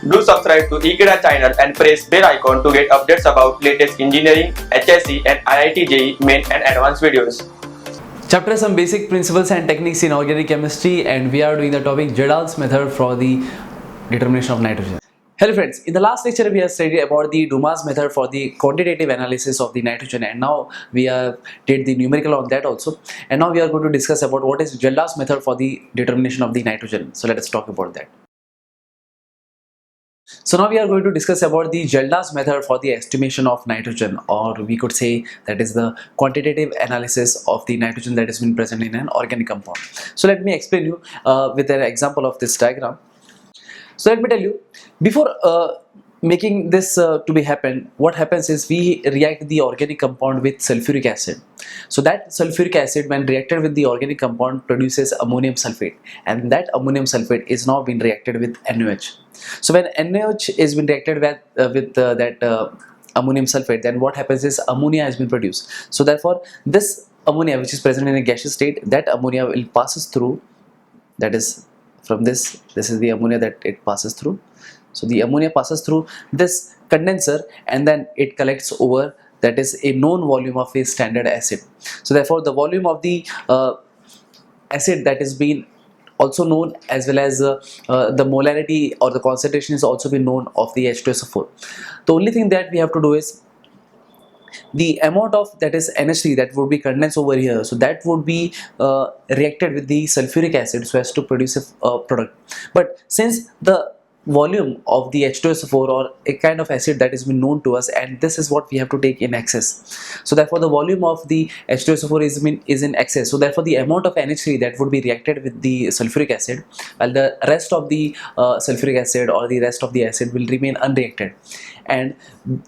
Do subscribe to Ekeeda channel and press bell icon to get updates about latest engineering, HSC and IIT JEE main and advanced videos. Chapter some basic principles and techniques in organic chemistry, and we are doing the topic Kjeldahl's method for the determination of nitrogen. Hello friends, in the last lecture we have studied about the Dumas method for the quantitative analysis of the nitrogen, and now we have did the numerical on that also, and now we are going to discuss about what is Kjeldahl's method for the determination of the nitrogen. So let us talk about that. So now we are going to discuss about the Kjeldahl's method for the estimation of nitrogen, or we could say that is the quantitative analysis of the nitrogen that has been present in an organic compound. So let me explain you with an example of this diagram. So let me tell you, before making this to be happen, what happens is we react the organic compound with sulfuric acid. So that sulfuric acid, when reacted with the organic compound, produces ammonium sulfate, and that ammonium sulfate is now being reacted with NaOH. So when NaOH is being reacted with that ammonium sulfate, then what happens is ammonia has been produced. So therefore this ammonia, which is present in a gaseous state, that ammonia will passes through, that is from this is the ammonia that it passes through. So the ammonia passes through this condenser and then it collects over, that is a known volume of a standard acid. So therefore the volume of the acid that is being also known, as well as the molarity or the concentration is also been known of the H2SO4. The only thing that we have to do is the amount of, that is NH3, that would be condensed over here, so that would be reacted with the sulfuric acid so as to produce a product. But since the volume of the H2SO4 or a kind of acid that has been known to us, and this is what we have to take in excess, so therefore the volume of the H2SO4 is in excess, so therefore the amount of NH3 that would be reacted with the sulfuric acid, while the rest of the sulfuric acid or the rest of the acid will remain unreacted, and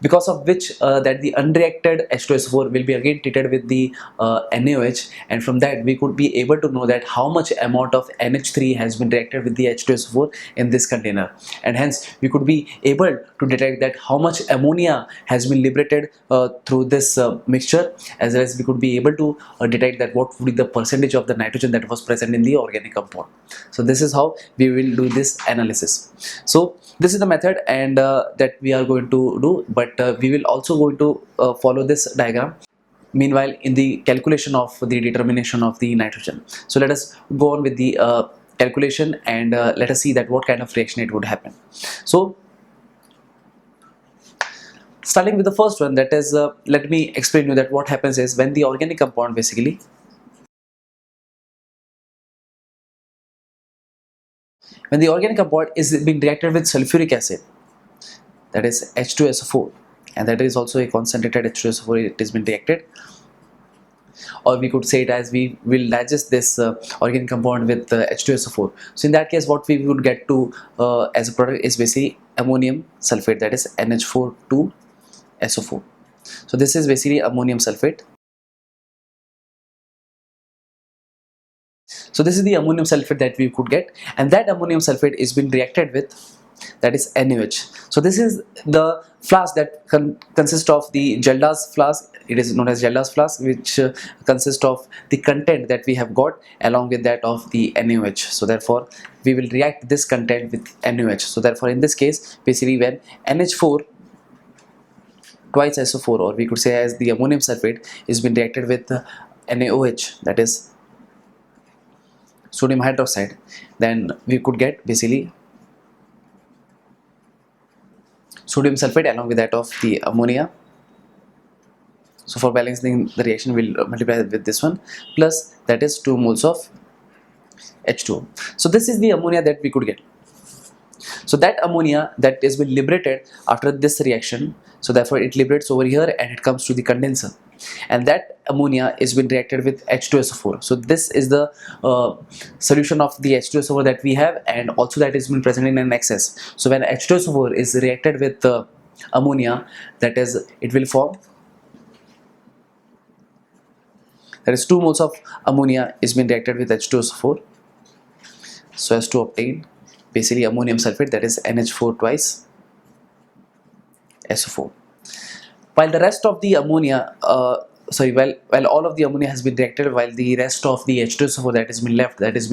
because of which that the unreacted H2SO4 will be again treated with the NaOH, and from that we could be able to know that how much amount of NH3 has been reacted with the H2SO4 in this container, and hence we could be able to detect that how much ammonia has been liberated through this mixture, as well as we could be able to detect that what would be the percentage of the nitrogen that was present in the organic compound. So this is how we will do this analysis. So this is the method and that we are going to do, but we will also going to follow this diagram meanwhile in the calculation of the determination of the nitrogen. So let us go on with the calculation and let us see that what kind of reaction it would happen. So starting with the first one, that is let me explain you that what happens is when the organic compound basically when the organic compound is being reacted with sulfuric acid, that is H2SO4, and that is also a concentrated H2SO4, it has been reacted, or we could say it as we will digest this organic compound with H2SO4. So in that case what we would get to as a product is basically ammonium sulfate, that is NH4 So this is basically ammonium sulfate. So this is the ammonium sulfate that we could get, and that ammonium sulfate is being reacted with, that is NaOH. So this is the flask that consists of the Kjeldahl's flask. It is known as Kjeldahl's flask, which consists of the content that we have got along with that of the NaOH. So therefore we will react this content with NaOH. So therefore in this case basically when NH4 twice SO4, or we could say as the ammonium sulfate, is been reacted with NaOH, that is sodium hydroxide, then we could get basically sodium sulfate along with that of the ammonia. So for balancing the reaction we'll multiply with this one, plus that is 2 moles of H2O. So this is the ammonia that we could get. So that ammonia that is been liberated after this reaction, so therefore it liberates over here and it comes to the condenser, and that ammonia is been reacted with H2SO4. So this is the solution of the H2SO4 that we have, and also that is been present in an excess. So when H2SO4 is reacted with ammonia, that is it will form, that is 2 moles of ammonia is been reacted with H2SO4 so as to obtain basically ammonium sulfate, that is NH4 twice SO4, while the rest of the ammonia while all of the ammonia has been reacted, while the rest of the H2SO4 that has been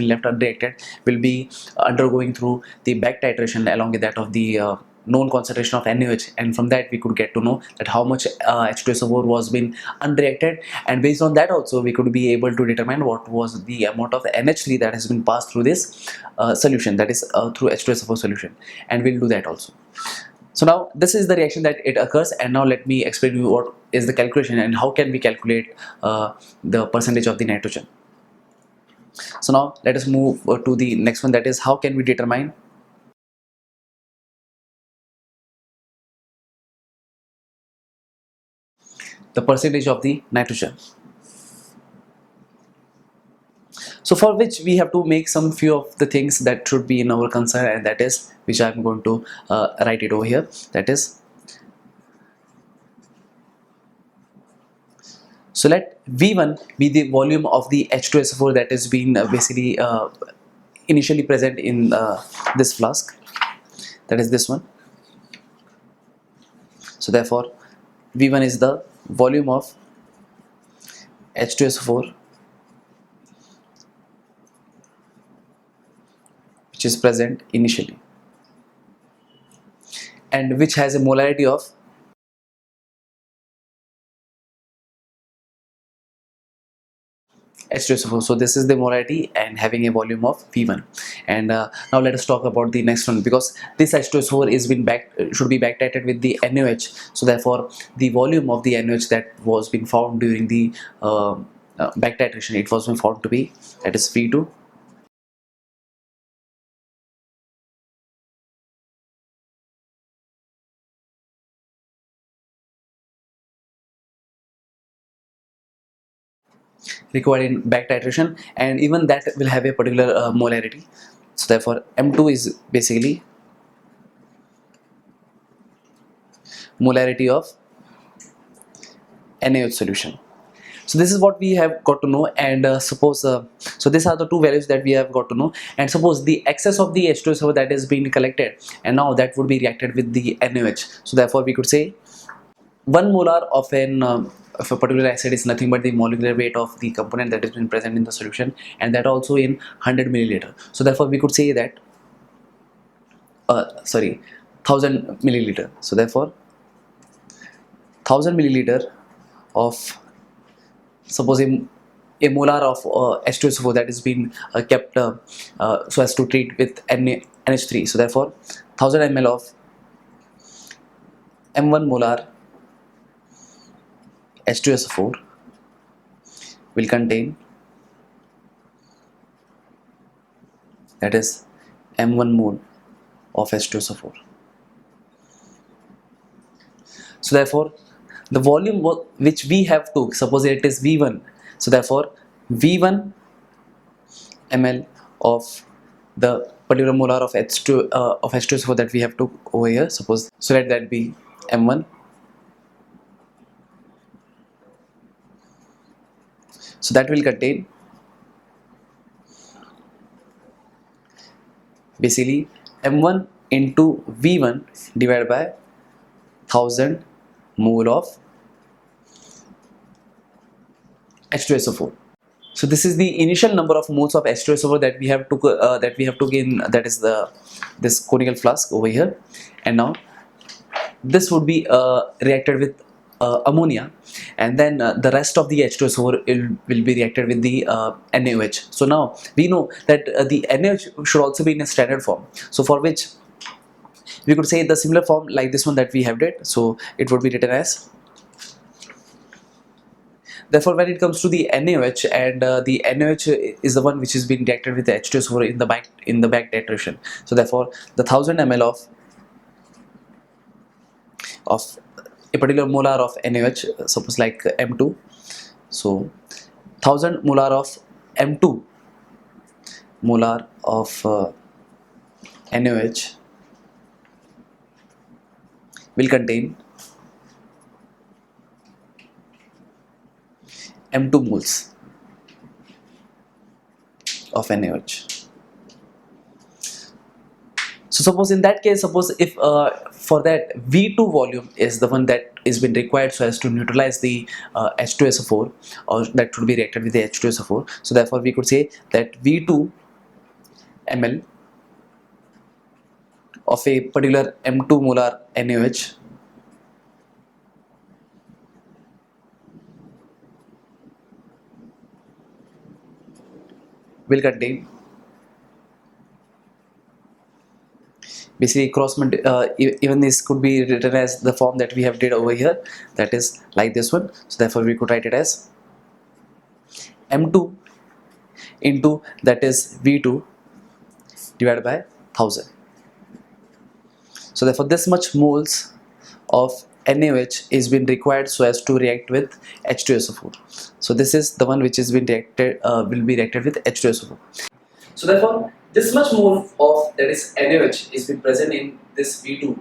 left unreacted will be undergoing through the back titration along with that of the known concentration of NaOH, and from that we could get to know that how much H2SO4 was been unreacted, and based on that also we could be able to determine what was the amount of NH3 that has been passed through this solution, that is through H2SO4 solution, and we'll do that also. So now this is the reaction that it occurs, and now let me explain you what is the calculation and how can we calculate the percentage of the nitrogen. So now let us move to the next one, that is how can we determine the percentage of the nitrogen. So for which we have to make some few of the things that should be in our concern, and that is which I am going to write it over here, that is, so let V1 be the volume of the H2SO4 that has been basically initially present in this flask, that is this one. So therefore V1 is the volume of H2SO4 which is present initially and which has a molarity of H2SO4. So this is the molarity and having a volume of V1. And now let us talk about the next one, because this H2SO4 is been should be backdated with the NaOH. So therefore the volume of the NaOH that was being found during the back titration, it was been found to be, that is V2. Required in back titration, and even that will have a particular molarity. So therefore M2 is basically molarity of NaOH solution. So this is what we have got to know, and suppose so these are the two values that we have got to know, and suppose the excess of the H2SO that is being collected, and now that would be reacted with the NaOH. So therefore we could say 1 molar of an of a particular acid is nothing but the molecular weight of the component that has been present in the solution, and that also in 100 milliliter. So therefore we could say that 1000 milliliter. So therefore 1000 milliliter of, suppose a molar of H2SO4 that is being kept so as to treat with NH3. So therefore 1000 ml of M1 molar H2SO4 will contain, that is M1 mole of H2SO4. So therefore the volume which we have to, suppose it is V1, so therefore V1 ml of the particular molar of H2SO4 that we have to over here, suppose, so let that be M1. So that will contain basically M1 into V1 divided by 1000 mole of H2SO4. So this is the initial number of moles of H2SO4 that we have to gain, that is this conical flask over here, and now this would be reacted with ammonia, and then the rest of the H2SO4 will be reacted with the NaOH. So now we know that the NaOH should also be in a standard form, so for which we could say the similar form like this one that we have did. So it would be written as, therefore when it comes to the NaOH, and the NaOH is the one which is being reacted with the H2SO4 in the back titration. So therefore the 1000 ml of a particular molar of NaOH, suppose like M2, so 1000 molar of M2 molar of NaOH will contain M2 moles of NaOH. So suppose in that case, suppose if for that V2 volume is the one that is been required so as to neutralize the H2SO4, or that should be reacted with the H2SO4. So therefore we could say that V2 ml of a particular M2 molar NaOH will contain basically even this could be written as the form that we have did over here, that is like this one. So therefore we could write it as M2 into that is V2 divided by 1000. So therefore this much moles of NaOH is been required so as to react with H2SO4. So this is the one which is been reacted will be reacted with H2SO4. So therefore, this much mole of that is NaOH is been present in this V2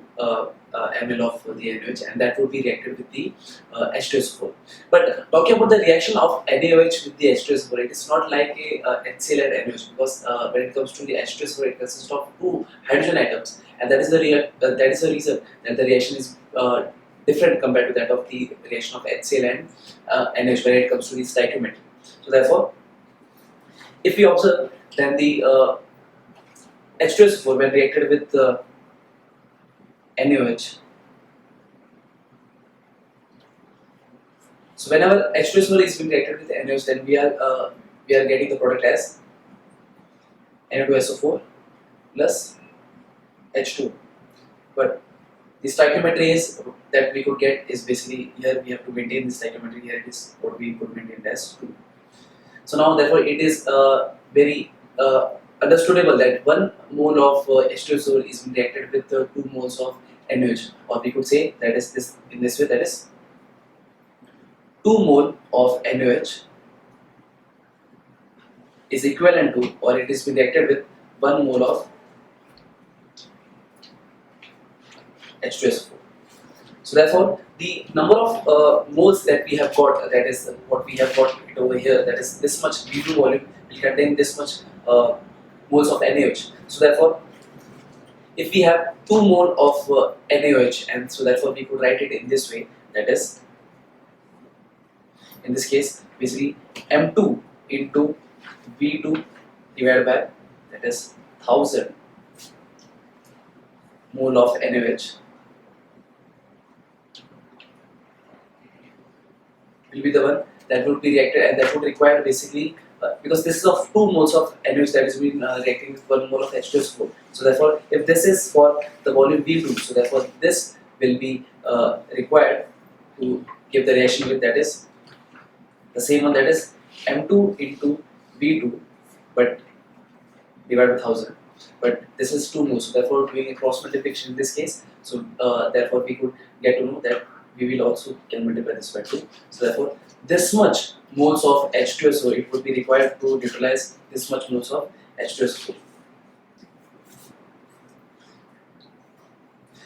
ml of the NaOH, and that would be reacted with the H2SO4. But talking about the reaction of NaOH with the H2SO4, it is not like a HCl and NaOH, because when it comes to the H2SO4, it consists of two hydrogen atoms, and that is the reason that the reaction is different compared to that of the reaction of HCl and NaOH when it comes to the stoichiometry. So therefore, if we observe, then the H2SO4 when reacted with NaOH, so whenever H2SO4 is being reacted with NaOH, then we are getting the product as Na2SO4 plus H2. But the stoichiometry is that we could get is basically here we have to maintain the stoichiometry. Here it is what we could maintain as 2. So now therefore it is very understandable that 1 mole of H2SO4 is reacted with 2 moles of NaOH, or we could say that is this in this way, that is 2 mole of NaOH is equivalent to, or it is been reacted with 1 mole of H2SO4. So therefore, the number of moles that we have got, that is what we have got it over here, that is this much V2 volume will contain this much moles of NaOH. So therefore, if we have 2 mole of NaOH, and so therefore we could write it in this way, that is, in this case, basically M2 into V2 divided by, that is 1000 mole of NaOH will be the one that would be reacted, and that would require basically because this is of 2 moles of NaOH that is being reacting with 1 mole of H2SO4. So therefore, if this is for the volume V2, so therefore this will be required to give the reaction with, that is the same one, that is M2 into V2 but divided by 1000. But this is 2 moles, so therefore doing a cross multiplication in this case, so therefore we could get to know that we will also can multiply this by 2. So therefore this much moles of H2SO, it would be required to neutralize this much moles of H2SO4.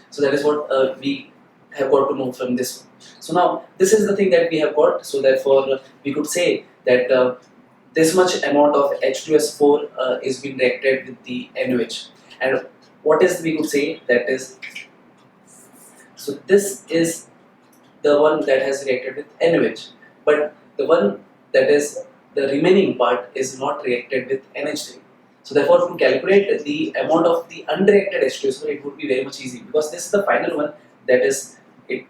So that is what we have got to know from this one. So now this is the thing that we have got, so therefore we could say that this much amount of H2SO4 is being reacted with the NaOH, and what is we could say, that is, so this is the one that has reacted with NaOH, but the one that is the remaining part is not reacted with NH3. So therefore, to calculate the amount of the unreacted H2SO4, it would be very much easy, because this is the final one, that is it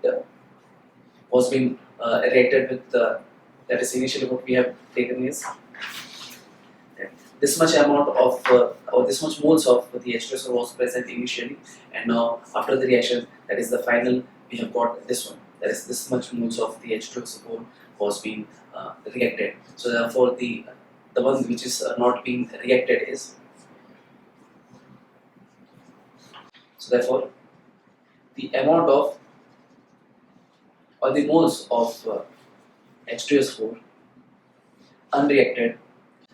was being reacted with that is initially what we have taken is this much amount of or this much moles of the H2SO4 was present initially, and now after the reaction, that is the final, we have got this one, that is this much moles of the H2SO4 was being reacted. So therefore the one which is not being reacted is, so therefore the amount of or the moles of H2SO4 unreacted.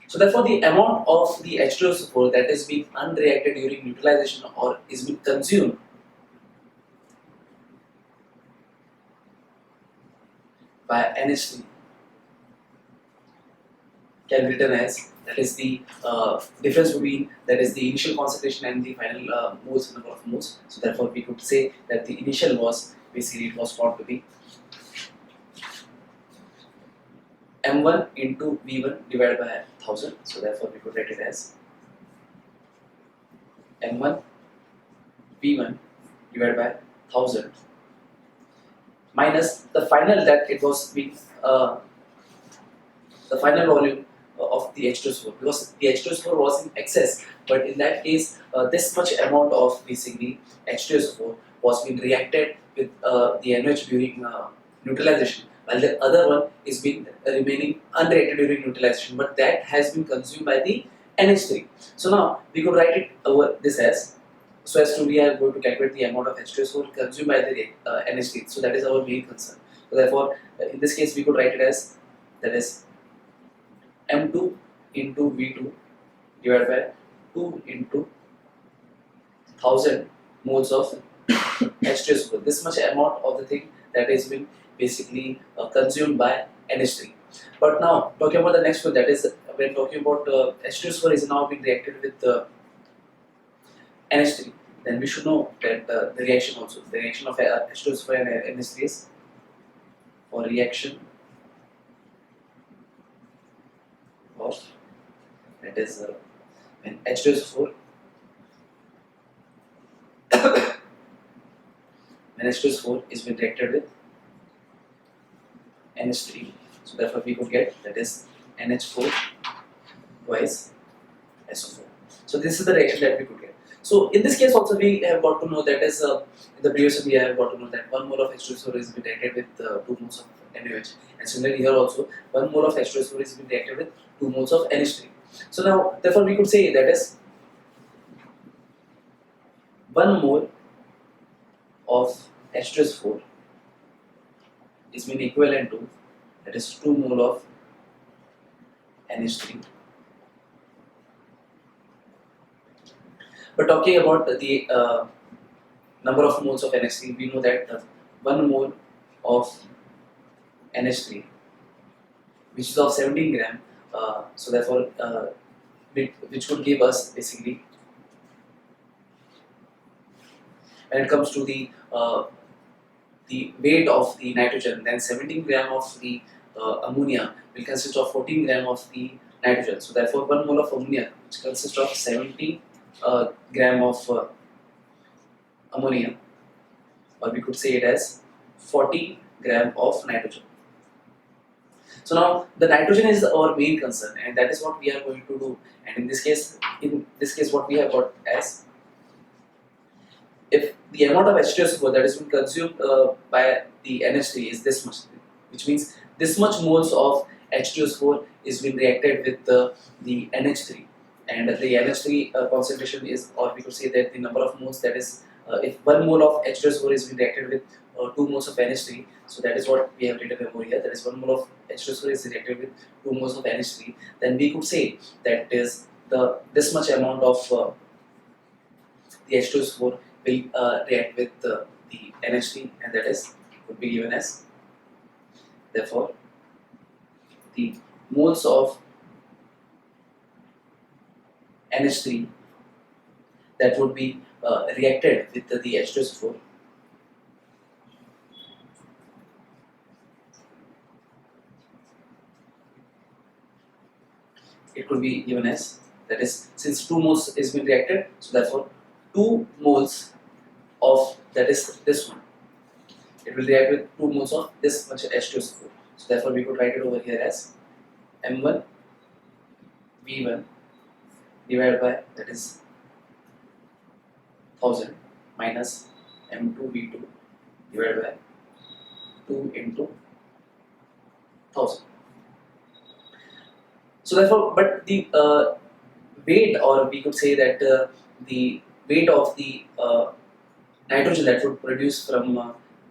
So therefore the amount of the H2SO4 that is being unreacted during neutralization or is being consumed by NH3 can be written as that is the difference between that is the initial concentration and the final moles, number of moles. So therefore we could say that the initial was basically, it was found to be m1 into v1 divided by 1000. So therefore we could write it as m1 v1 divided by 1000 minus the final that it was being the final volume of the H2SO4, because the H2SO4 was in excess, but in that case this much amount of basically H2SO4 was being reacted with the NaOH during neutralization, while the other one is being remaining unreacted during neutralization, but that has been consumed by the NH3. So now we could write it over this as, so as to we are going to calculate the amount of H2SO4 consumed by the NH3. So that is our main concern. So therefore in this case we could write it as, that is m2 into v2 divided by 2 into 1000 moles of H2SO4. This much amount of the thing that is being basically consumed by NH3. But now talking about the next one, that is when talking about H2SO4 is now being reacted with NH3, then we should know that the reaction also, the reaction of H2SO4 and NH3 is, for reaction of, that is when H2SO4 when H2SO4 is being reacted with NH3, so therefore we could get, that is NH4 twice SO4. So this is the reaction that we could get. So in this case also we have got to know, that is in the previous one we have got to know that 1 mole of H2SO4 is being reacted with 2 moles of NaOH, and similarly here also 1 mole of H2SO4 is being reacted with 2 moles of NH3. So now therefore we could say that is 1 mole of H2SO4 is being equivalent to, that is 2 mole of NH3. But talking about the number of moles of NH3, we know that 1 mole of NH3, which is of 17 gram, so therefore which would give us basically, when it comes to the weight of the nitrogen, then 17 gram of the ammonia will consist of 14 gram of the nitrogen. So therefore 1 mole of ammonia, which consists of 17 gram of ammonia, or we could say it as 40 gram of nitrogen. So now the nitrogen is our main concern, and that is what we are going to do. And in this case what we have got as, if the amount of H2SO4 that is being consumed by the NH3 is this much, which means this much moles of H2SO4 is being reacted with the NH3, and the NH3 concentration is, or we could say that the number of moles, that is if 1 mole of H2SO4 is being reacted with 2 moles of NH3, so that is what we have written over here, that is 1 mole of H2SO4 is reacted with 2 moles of NH3, then we could say that is this much amount of the H2SO4 will react with the NH3, and that is would be given as, therefore the moles of NH3 that would be reacted with the H2SO4 it could be given as, that is, since 2 moles is being reacted, so therefore 2 moles of, that is this one, it will react with 2 moles of this much H2SO4. So therefore we could write it over here as m1 v1 divided by, that is 1000 minus m2 v2 divided by 2 into 1000. So therefore, but the weight, or we could say that the weight of the nitrogen that would produce from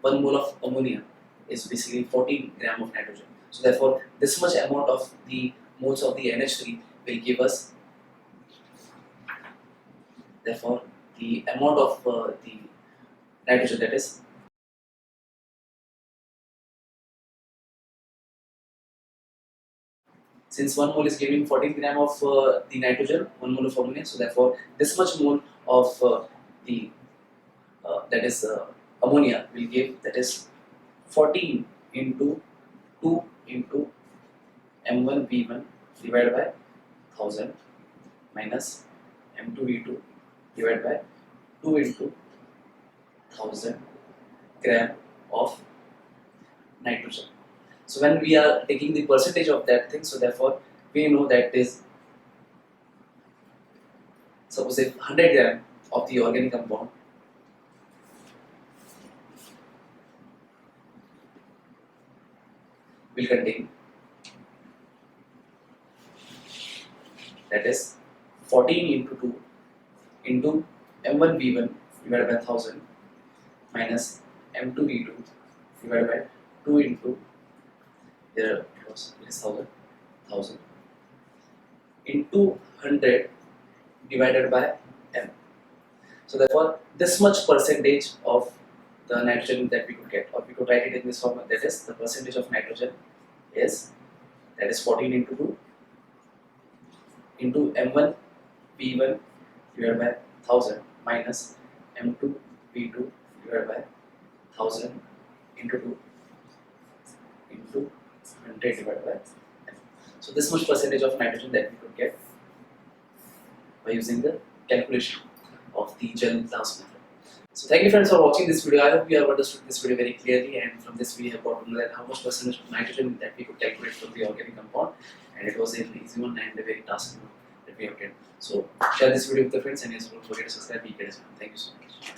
1 mole of ammonia is basically 14 gram of nitrogen. So therefore, this much amount of the moles of the NH3 will give us, therefore, the amount of the nitrogen, that is since 1 mole is giving 14 gram of the nitrogen, 1 mole of ammonia, so therefore this much mole of the that is ammonia will give, that is 14 into 2 into m1 v1 divided by 1000 minus m2 v2 divided by 2 into 1000 gram of nitrogen. So when we are taking the percentage of that thing, so therefore we know that is, suppose if 100 gram of the organic compound will contain, that is 14 into 2 into m1 v1 divided by 1000 minus m2 v2 divided by 2 into, here it was, it is 1000 into 100 divided by m. So therefore this much percentage of the nitrogen that we could get, or we could write it in this form, that is the percentage of nitrogen is, that is 14 into 2 into m1 v1 divided by 1000 minus m2 v2 divided by 1000 into 2 into 100 divided by m. So this much percentage of nitrogen that we could get by using the calculation of the Kjeldahl method. So thank you friends for watching this video. I hope you have understood this video very clearly, and from this we have got to know that how much percentage of nitrogen that we could calculate from the organic compound, and it was an easy one and a very task that we have done. So share this video with your friends, and yes, don't forget to subscribe. Thank you so much.